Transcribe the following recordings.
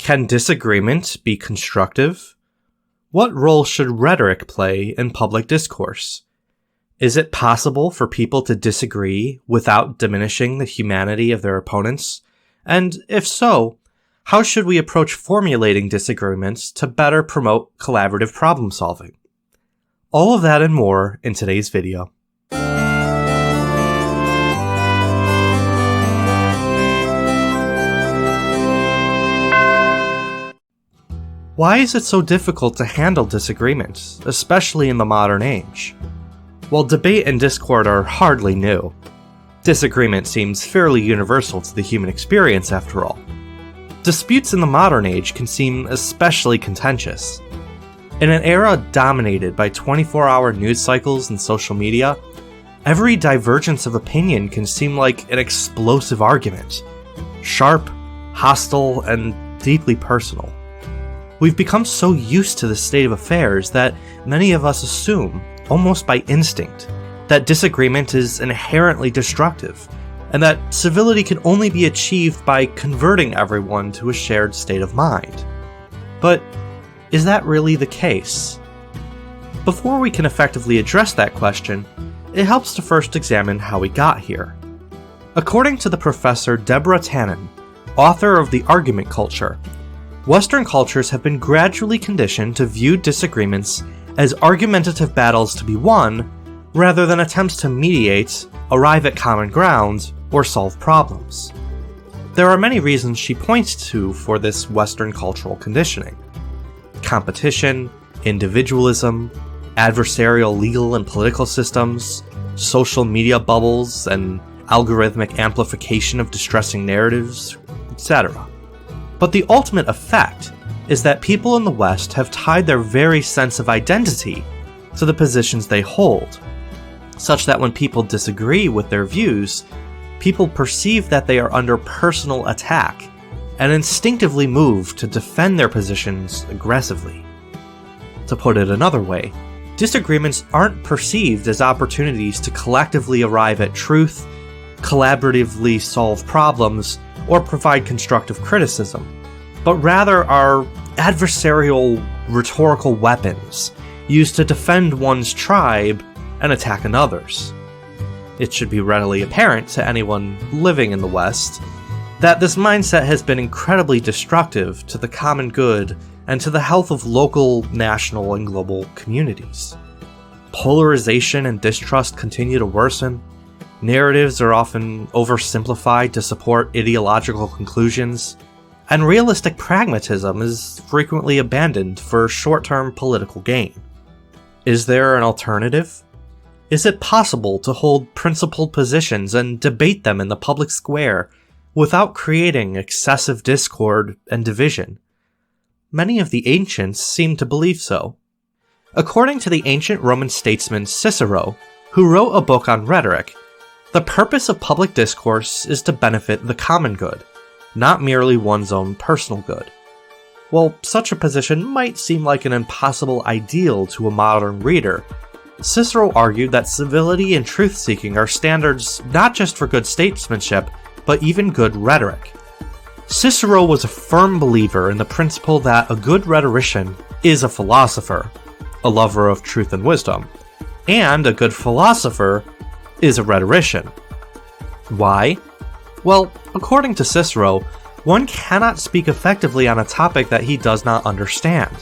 Can disagreement be constructive? What role should rhetoric play in public discourse? Is it possible for people to disagree without diminishing the humanity of their opponents? And if so, how should we approach formulating disagreements to better promote collaborative problem solving? All of that and more in today's video. Why is it so difficult to handle disagreements, especially in the modern age? While debate and discord are hardly new, disagreement seems fairly universal to the human experience after all. Disputes in the modern age can seem especially contentious. In an era dominated by 24-hour news cycles and social media, every divergence of opinion can seem like an explosive argument, sharp, hostile, and deeply personal. We've become so used to this state of affairs that many of us assume, almost by instinct, that disagreement is inherently destructive, and that civility can only be achieved by converting everyone to a shared state of mind. But is that really the case? Before we can effectively address that question, it helps to first examine how we got here. According to the professor Deborah Tannen, author of The Argument Culture, Western cultures have been gradually conditioned to view disagreements as argumentative battles to be won, rather than attempts to mediate, arrive at common ground, or solve problems. There are many reasons she points to for this Western cultural conditioning. Competition, individualism, adversarial legal and political systems, social media bubbles, and algorithmic amplification of distressing narratives, etc. But the ultimate effect is that people in the West have tied their very sense of identity to the positions they hold, such that when people disagree with their views, people perceive that they are under personal attack and instinctively move to defend their positions aggressively. To put it another way, disagreements aren't perceived as opportunities to collectively arrive at truth, collaboratively solve problems, or provide constructive criticism, but rather are adversarial rhetorical weapons used to defend one's tribe and attack another's. It should be readily apparent to anyone living in the West that this mindset has been incredibly destructive to the common good and to the health of local, national, and global communities. Polarization and distrust continue to worsen. Narratives are often oversimplified to support ideological conclusions, and realistic pragmatism is frequently abandoned for short-term political gain. Is there an alternative? Is it possible to hold principled positions and debate them in the public square without creating excessive discord and division? Many of the ancients seem to believe so. According to the ancient Roman statesman Cicero, who wrote a book on rhetoric, the purpose of public discourse is to benefit the common good, not merely one's own personal good. While such a position might seem like an impossible ideal to a modern reader, Cicero argued that civility and truth-seeking are standards not just for good statesmanship, but even good rhetoric. Cicero was a firm believer in the principle that a good rhetorician is a philosopher, a lover of truth and wisdom, and a good philosopher is a rhetorician. Why? Well, according to Cicero, one cannot speak effectively on a topic that he does not understand.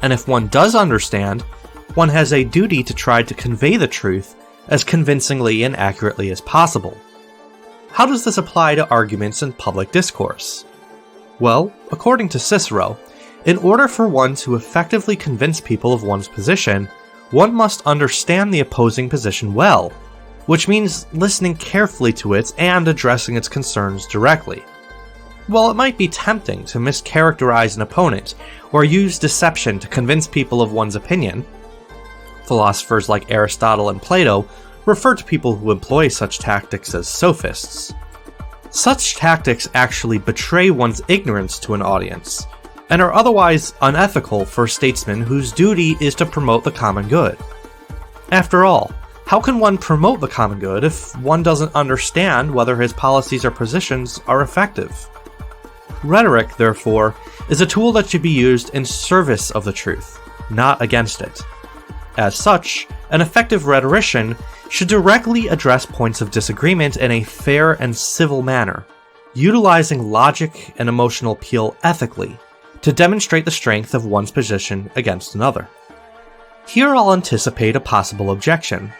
And if one does understand, one has a duty to try to convey the truth as convincingly and accurately as possible. How does this apply to arguments in public discourse? Well, according to Cicero, in order for one to effectively convince people of one's position, one must understand the opposing position well, which means listening carefully to it and addressing its concerns directly. While it might be tempting to mischaracterize an opponent or use deception to convince people of one's opinion, philosophers like Aristotle and Plato refer to people who employ such tactics as sophists. Such tactics actually betray one's ignorance to an audience, and are otherwise unethical for statesmen whose duty is to promote the common good. After all, how can one promote the common good if one doesn't understand whether his policies or positions are effective? Rhetoric, therefore, is a tool that should be used in service of the truth, not against it. As such, an effective rhetorician should directly address points of disagreement in a fair and civil manner, utilizing logic and emotional appeal ethically to demonstrate the strength of one's position against another. Here I'll anticipate a possible objection.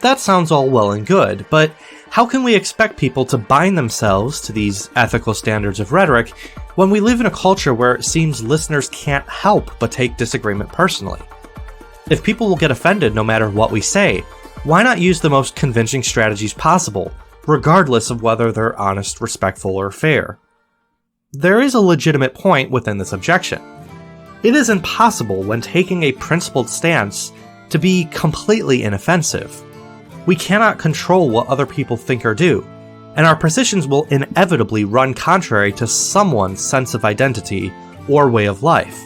That sounds all well and good, but how can we expect people to bind themselves to these ethical standards of rhetoric when we live in a culture where it seems listeners can't help but take disagreement personally? If people will get offended no matter what we say, why not use the most convincing strategies possible, regardless of whether they're honest, respectful, or fair? There is a legitimate point within this objection. It is impossible when taking a principled stance to be completely inoffensive. We cannot control what other people think or do, and our positions will inevitably run contrary to someone's sense of identity or way of life.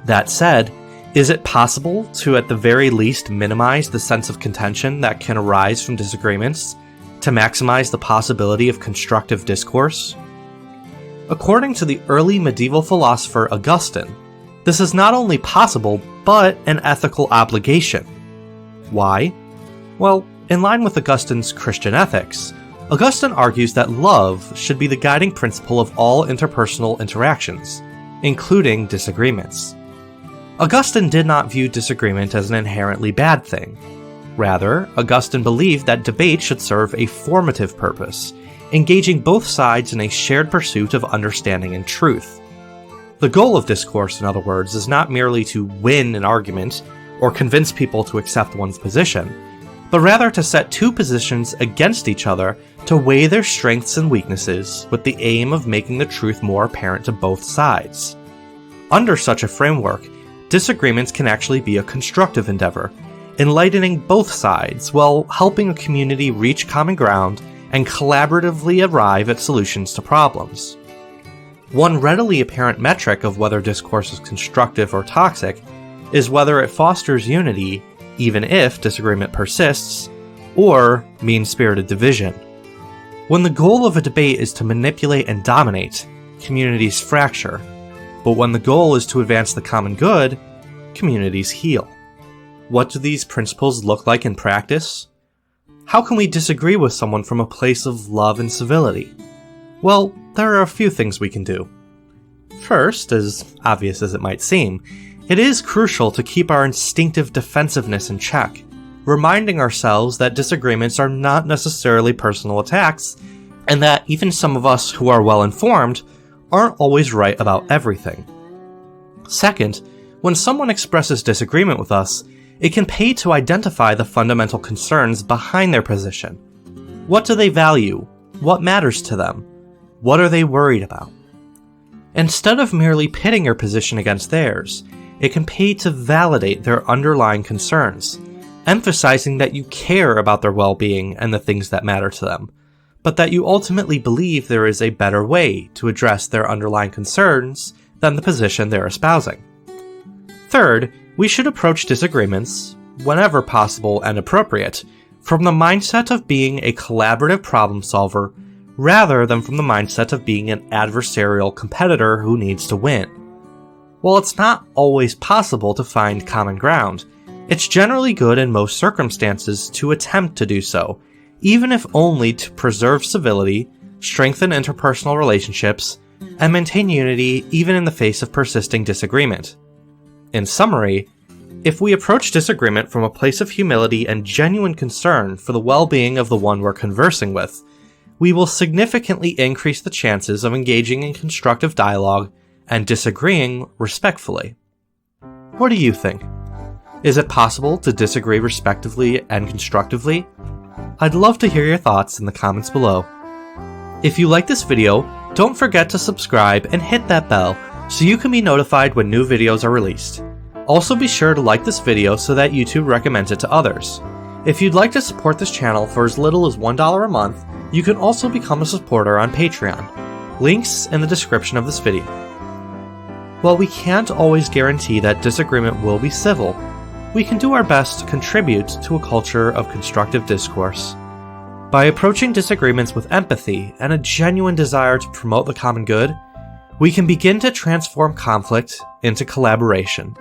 That said, is it possible to at the very least minimize the sense of contention that can arise from disagreements to maximize the possibility of constructive discourse? According to the early medieval philosopher Augustine, this is not only possible, but an ethical obligation. Why? Well, in line with Augustine's Christian ethics, Augustine argues that love should be the guiding principle of all interpersonal interactions, including disagreements. Augustine did not view disagreement as an inherently bad thing. Rather, Augustine believed that debate should serve a formative purpose, engaging both sides in a shared pursuit of understanding and truth. The goal of discourse, in other words, is not merely to win an argument or convince people to accept one's position, but rather to set two positions against each other to weigh their strengths and weaknesses with the aim of making the truth more apparent to both sides. Under such a framework, disagreements can actually be a constructive endeavor, enlightening both sides while helping a community reach common ground and collaboratively arrive at solutions to problems. One readily apparent metric of whether discourse is constructive or toxic is whether it fosters unity, even if disagreement persists, or mean-spirited division. When the goal of a debate is to manipulate and dominate, communities fracture, but when the goal is to advance the common good, communities heal. What do these principles look like in practice? How can we disagree with someone from a place of love and civility? Well, there are a few things we can do. First, as obvious as it might seem, it is crucial to keep our instinctive defensiveness in check, reminding ourselves that disagreements are not necessarily personal attacks, and that even some of us who are well-informed aren't always right about everything. Second, when someone expresses disagreement with us, it can pay to identify the fundamental concerns behind their position. What do they value? What matters to them? What are they worried about? Instead of merely pitting your position against theirs, it can pay to validate their underlying concerns, emphasizing that you care about their well-being and the things that matter to them, but that you ultimately believe there is a better way to address their underlying concerns than the position they're espousing. Third, we should approach disagreements, whenever possible and appropriate, from the mindset of being a collaborative problem solver rather than from the mindset of being an adversarial competitor who needs to win. While it's not always possible to find common ground, it's generally good in most circumstances to attempt to do so, even if only to preserve civility, strengthen interpersonal relationships, and maintain unity even in the face of persisting disagreement. In summary, if we approach disagreement from a place of humility and genuine concern for the well-being of the one we're conversing with, we will significantly increase the chances of engaging in constructive dialogue and disagreeing respectfully. What do you think? Is it possible to disagree respectively and constructively? I'd love to hear your thoughts in the comments below. If you like this video, don't forget to subscribe and hit that bell so you can be notified when new videos are released. Also be sure to like this video so that YouTube recommends it to others. If you'd like to support this channel for as little as $1 a month, you can also become a supporter on Patreon. Links in the description of this video. While we can't always guarantee that disagreement will be civil, we can do our best to contribute to a culture of constructive discourse. By approaching disagreements with empathy and a genuine desire to promote the common good, we can begin to transform conflict into collaboration.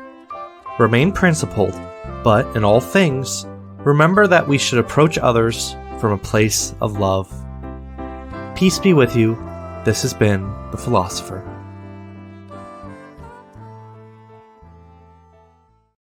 Remain principled, but in all things, remember that we should approach others from a place of love. Peace be with you. This has been The Philosopher.